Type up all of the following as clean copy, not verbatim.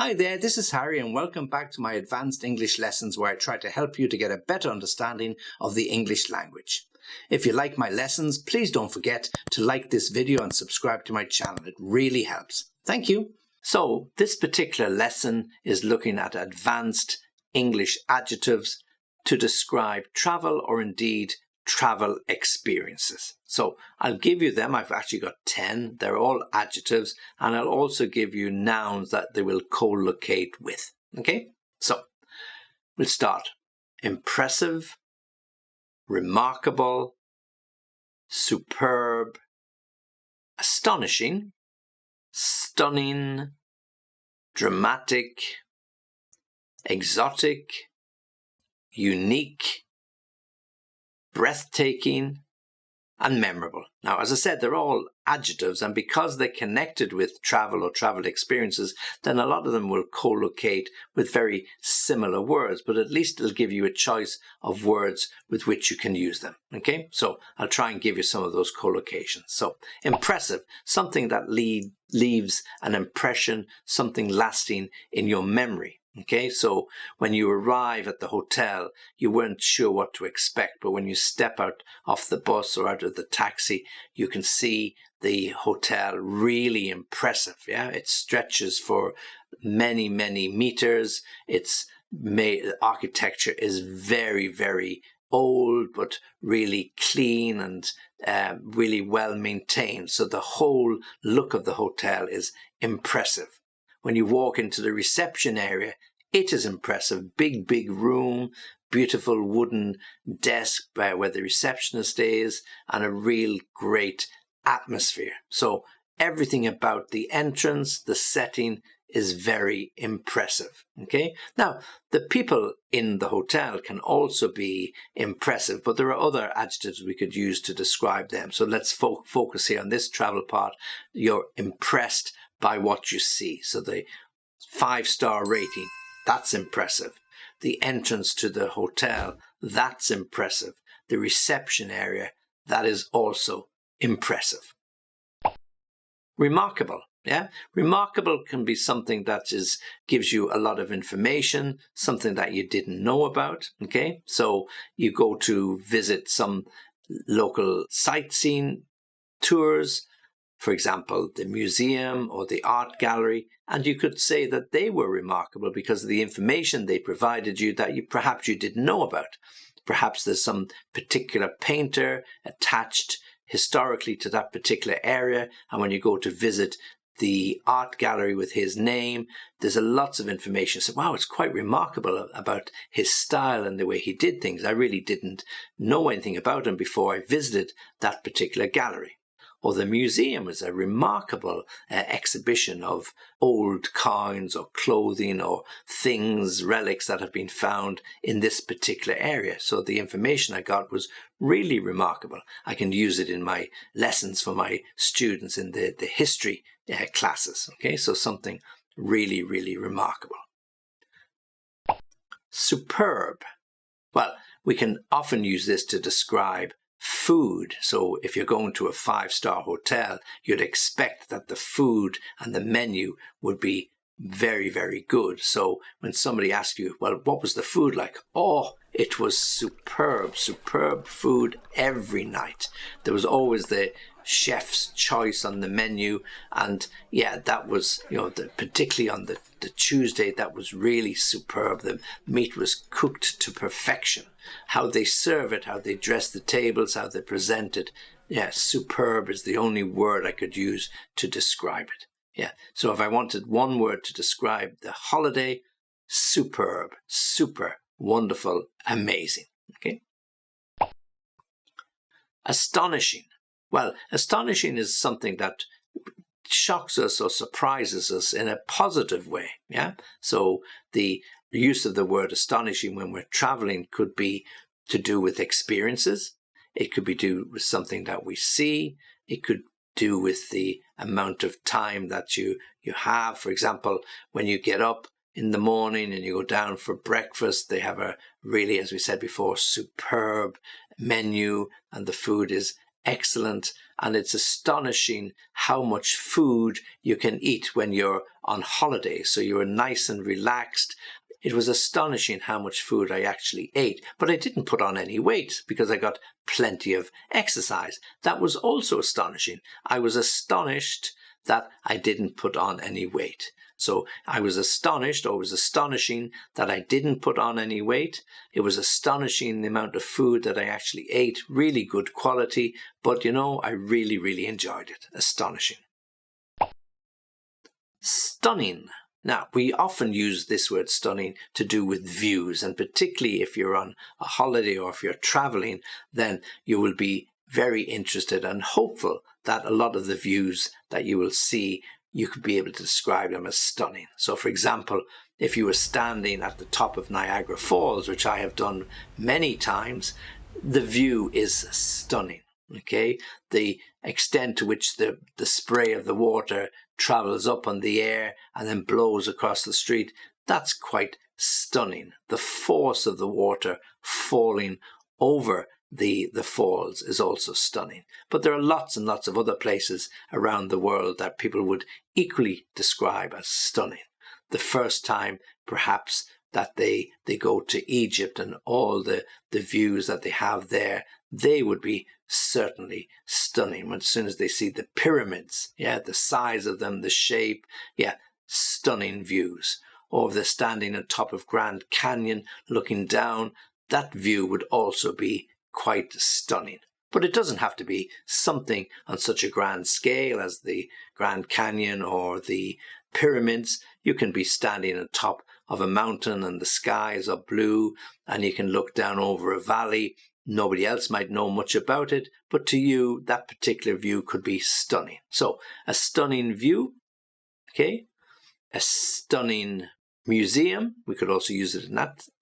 Hi there, this is Harry and welcome back to my advanced English lessons where I try to help you to get a better understanding of the English language. If you like my lessons, please don't forget to like this video and subscribe to my channel. It really helps. Thank you. So this particular lesson is looking at advanced English adjectives to describe travel or indeed travel experiences. So I'll give you them. I've actually got 10. They're all adjectives, and I'll also give you nouns that they will co-locate with. Okay, so we'll start. Impressive, remarkable, superb, astonishing, stunning, dramatic, exotic, unique, breathtaking, and memorable. Now, as I said, they're all adjectives, and because they're connected with travel or travel experiences, then a lot of them will co-locate with very similar words, but at least it'll give you a choice of words with which you can use them. Okay, so I'll try and give you some of those co-locations. So impressive, something that leaves an impression, something lasting in your memory. Okay, so when you arrive at the hotel, you weren't sure what to expect, but when you step out of the bus or out of the taxi, you can see the hotel really impressive. Yeah, it stretches for many, many meters. Architecture is very, very old, but really clean and really well maintained. So the whole look of the hotel is impressive. When you walk into the reception area, it is impressive. Big, big room, beautiful wooden desk where the receptionist is, and a real great atmosphere. So everything about the entrance, the setting is very impressive. Okay. Now, the people in the hotel can also be impressive, but there are other adjectives we could use to describe them. So let's focus here on this travel part. You're impressed by what you see. So the 5-star rating, that's impressive. The entrance to the hotel, that's impressive. The reception area, that is also impressive. Remarkable. Yeah, remarkable can be something that gives you a lot of information, something that you didn't know about. Okay, so you go to visit some local sightseeing tours, for example, the museum or the art gallery, and you could say that they were remarkable because of the information they provided you that perhaps you didn't know about. Perhaps there's some particular painter attached historically to that particular area, and when you go to visit the art gallery with his name, there's lots of information. So, wow, it's quite remarkable about his style and the way he did things. I really didn't know anything about him before I visited that particular gallery. Or the museum is a remarkable exhibition of old coins or clothing or things, relics that have been found in this particular area. So the information I got was really remarkable. I can use it in my lessons for my students in the history classes. Okay, so something really, really remarkable. Superb. Well, we can often use this to describe food. So if you're going to a 5-star hotel, you'd expect that the food and the menu would be very, very good. So when somebody asks you, well, what was the food like? Oh, it was superb, superb food every night. There was always the chef's choice on the menu, and yeah, that was, particularly on the Tuesday, that was really superb. The meat was cooked to perfection. How they serve it, how they dress the tables, how they present it. Yeah, superb is the only word I could use to describe it. Yeah, so if I wanted one word to describe the holiday, superb, super, wonderful, amazing. Okay. Astonishing. Well, astonishing is something that shocks us or surprises us in a positive way. Yeah. So the use of the word astonishing when we're traveling could be to do with experiences. It could be to do with something that we see. It could do with the amount of time that you have. For example, when you get up in the morning and you go down for breakfast, they have a really, as we said before, superb menu, and the food is excellent, and it's astonishing how much food you can eat when you're on holiday. So you're nice and relaxed. It was astonishing how much food I actually ate, but I didn't put on any weight because I got plenty of exercise. That was also astonishing. I was astonished that I didn't put on any weight. So I was astonished, or it was astonishing that I didn't put on any weight. It was astonishing the amount of food that I actually ate, really good quality, but you know, I really, really enjoyed it. Astonishing. Stunning. Now, we often use this word stunning to do with views, and particularly if you're on a holiday or if you're traveling, then you will be very interested and hopeful that a lot of the views that you will see, you could be able to describe them as stunning. So, for example, if you were standing at the top of Niagara Falls, which I have done many times, the view is stunning. Okay, the extent to which the spray of the water travels up on the air and then blows across the street, that's quite stunning. The force of the water falling over the falls is also stunning. But there are lots and lots of other places around the world that people would equally describe as stunning. The first time, perhaps, that they go to Egypt and all the views that they have there, they would be certainly stunning. As soon as they see the pyramids, the size of them, the shape, stunning views. Or if they're standing on top of Grand Canyon looking down, that view would also be quite stunning. But it doesn't have to be something on such a grand scale as the Grand Canyon or the pyramids. You can be standing on top of a mountain and the skies are blue and you can look down over a valley. Nobody else might know much about it, but to you, that particular view could be stunning. So, a stunning view, okay? A stunning museum, we could also use it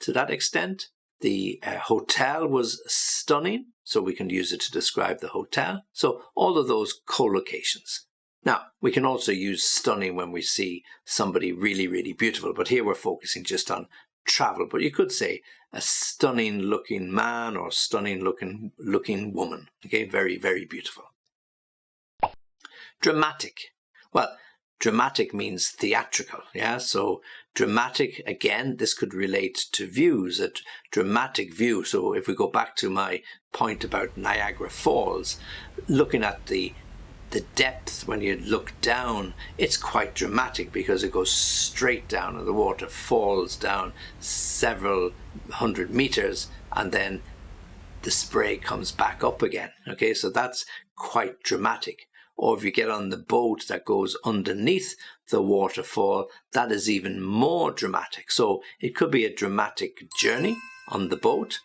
to that extent. The hotel was stunning, so we can use it to describe the hotel. So, all of those co-locations. Now, we can also use stunning when we see somebody really, really beautiful, but here we're focusing just on travel. But you could say a stunning looking man or stunning looking woman. Okay, very, very beautiful. Dramatic. Well, dramatic means theatrical, so dramatic, again, this could relate to views, a dramatic view. So if we go back to my point about Niagara Falls, looking at the depth when you look down, it's quite dramatic because it goes straight down and the water falls down several hundred meters and then the spray comes back up again. Okay, so that's quite dramatic. Or if you get on the boat that goes underneath the waterfall, that is even more dramatic. So it could be a dramatic journey on the boat.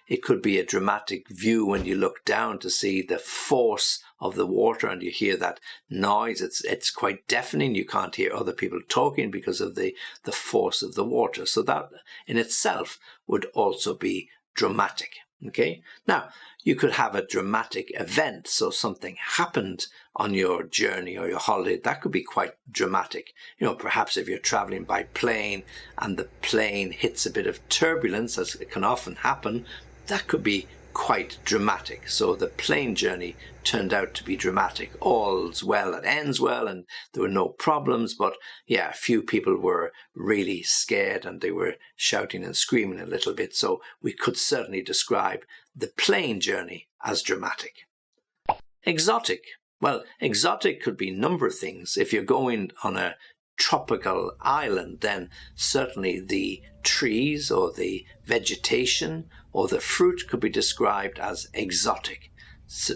It could be a dramatic view when you look down to see the force of the water and you hear that noise. It's quite deafening. You can't hear other people talking because of the force of the water. So that in itself would also be dramatic. Okay. Now, you could have a dramatic event. So something happened on your journey or your holiday. That could be quite dramatic. You know, perhaps if you're traveling by plane and the plane hits a bit of turbulence, as it can often happen, that could be quite dramatic. So the plane journey turned out to be dramatic. All's well that ends well, and there were no problems, but a few people were really scared and they were shouting and screaming a little bit. So we could certainly describe the plane journey as dramatic. Exotic. Well, exotic could be a number of things. If you're going on a tropical island, then certainly the trees or the vegetation or the fruit could be described as exotic.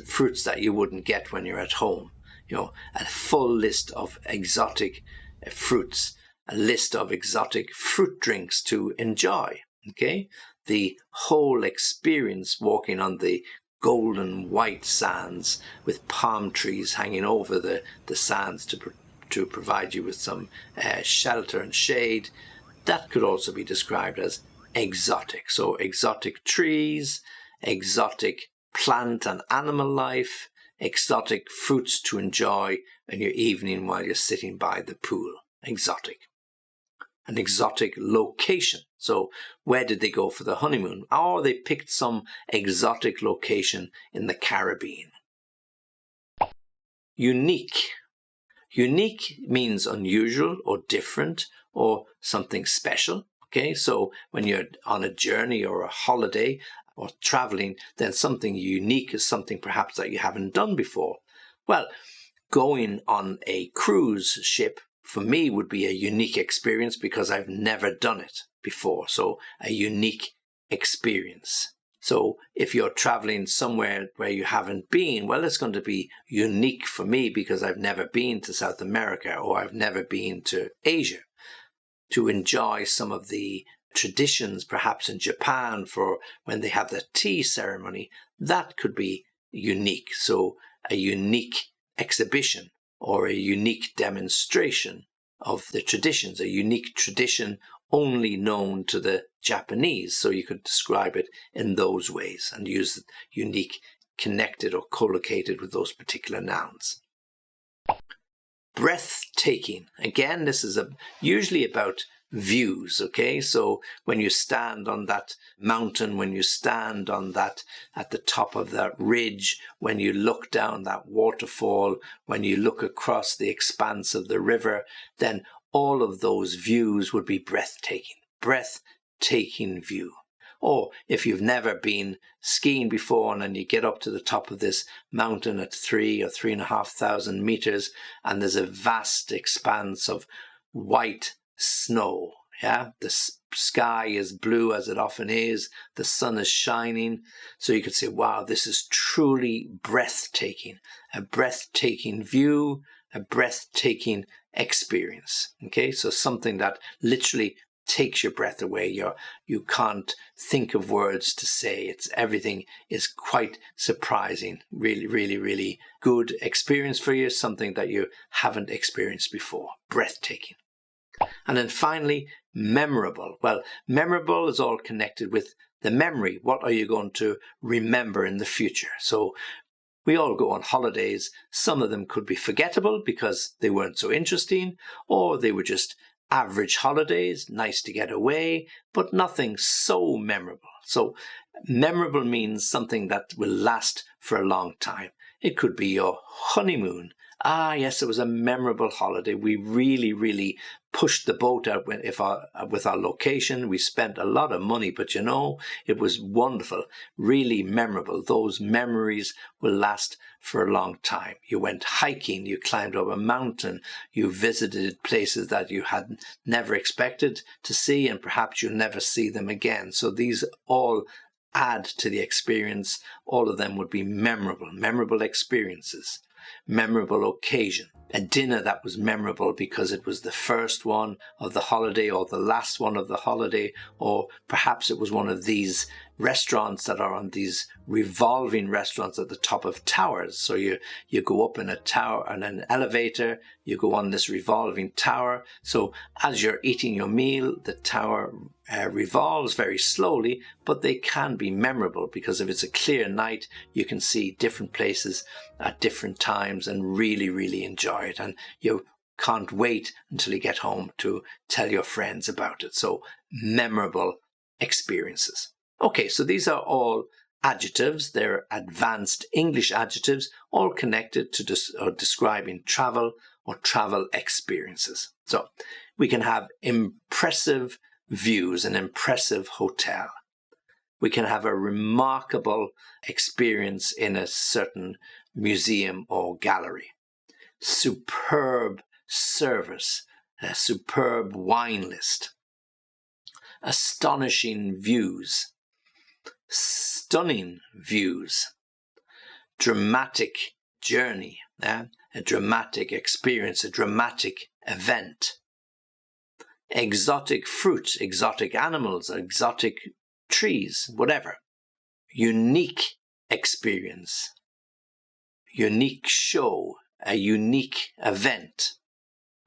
Fruits that you wouldn't get when you're at home. You know, a full list of exotic fruits, a list of exotic fruit drinks to enjoy. Okay, the whole experience walking on the golden white sands with palm trees hanging over the sands to provide you with some shelter and shade, that could also be described as exotic. So exotic trees, exotic plant and animal life, exotic fruits to enjoy in your evening while you're sitting by the pool. Exotic. An exotic location. So where did they go for the honeymoon? Or they picked some exotic location in the Caribbean. unique. Unique means unusual or different or something special. Okay, so when you're on a journey or a holiday or traveling, then something unique is something perhaps that you haven't done before. Well, going on a cruise ship for me would be a unique experience because I've never done it before. So a unique experience. So if you're traveling somewhere where you haven't been, well, it's going to be unique for me because I've never been to South America or I've never been to Asia. To enjoy some of the traditions, perhaps in Japan, for when they have the tea ceremony, that could be unique. So a unique exhibition or a unique demonstration of the traditions, a unique tradition only known to the Japanese. So you could describe it in those ways and use unique connected or collocated with those particular nouns. Breathtaking. Again, this is usually about views, okay? So when you stand on that mountain, when you stand on that, at the top of that ridge, when you look down that waterfall, when you look across the expanse of the river, then all of those views would be breathtaking. Breathtaking view. Or if you've never been skiing before and then you get up to the top of this mountain at 3,000 or 3,500 meters and there's a vast expanse of white snow. Yeah, the sky is blue as it often is. The sun is shining. So you could say, wow, this is truly breathtaking. A breathtaking view, a breathtaking experience. Okay, so something that literally takes your breath away. You can't think of words to say. Everything is quite surprising. Really, really, really good experience for you. Something that you haven't experienced before. Breathtaking. And then finally, memorable. Well, memorable is all connected with the memory. What are you going to remember in the future? So we all go on holidays. Some of them could be forgettable because they weren't so interesting, or they were just average holidays, nice to get away, but nothing so memorable. So memorable means something that will last for a long time. It could be your honeymoon. Ah, yes, it was a memorable holiday. We really, really pushed the boat out with our location. We spent a lot of money, but you know, it was wonderful, really memorable. Those memories will last for a long time. You went hiking, you climbed up a mountain, you visited places that you had never expected to see, and perhaps you'll never see them again. So these all add to the experience. All of them would be memorable experiences. Memorable occasion. A dinner that was memorable because it was the first one of the holiday or the last one of the holiday, or perhaps it was one of these restaurants that are on these revolving restaurants at the top of towers. So you go up in a tower and an elevator, you go on this revolving tower. So as you're eating your meal, the tower revolves very slowly, but they can be memorable because if it's a clear night, you can see different places at different times and really, really enjoy it. And you can't wait until you get home to tell your friends about it. So memorable experiences. Okay, so these are all adjectives. They're advanced English adjectives, all connected to describing travel or travel experiences. So we can have impressive views, an impressive hotel. We can have a remarkable experience in a certain museum or gallery. Superb service, a superb wine list. Astonishing views. Stunning views. Dramatic journey, a dramatic experience, a dramatic event. Exotic fruit, exotic animals, exotic trees, whatever. Unique experience. Unique show, a unique event,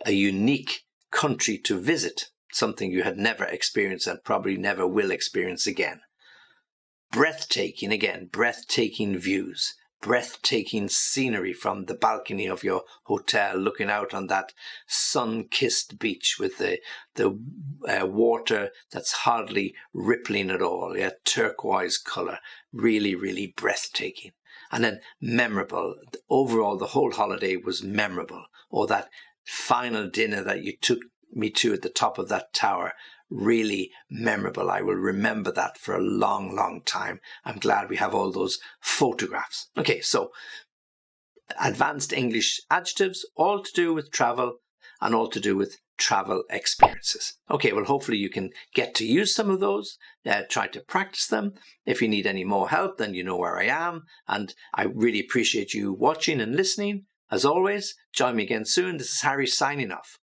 a unique country to visit, something you had never experienced and probably never will experience again. Breathtaking, again, breathtaking views, breathtaking scenery from the balcony of your hotel, looking out on that sun-kissed beach with the water that's hardly rippling at all, turquoise colour, really, really breathtaking. And then memorable. Overall, the whole holiday was memorable. Or that final dinner that you took me to at the top of that tower, really memorable. I will remember that for a long, long time. I'm glad we have all those photographs. Okay, so advanced English adjectives, all to do with travel and all to do with travel experiences. Okay, well, hopefully you can get to use some of those, try to practice them. If you need any more help, then you know where I am. And I really appreciate you watching and listening. As always, join me again soon. This is Harry signing off.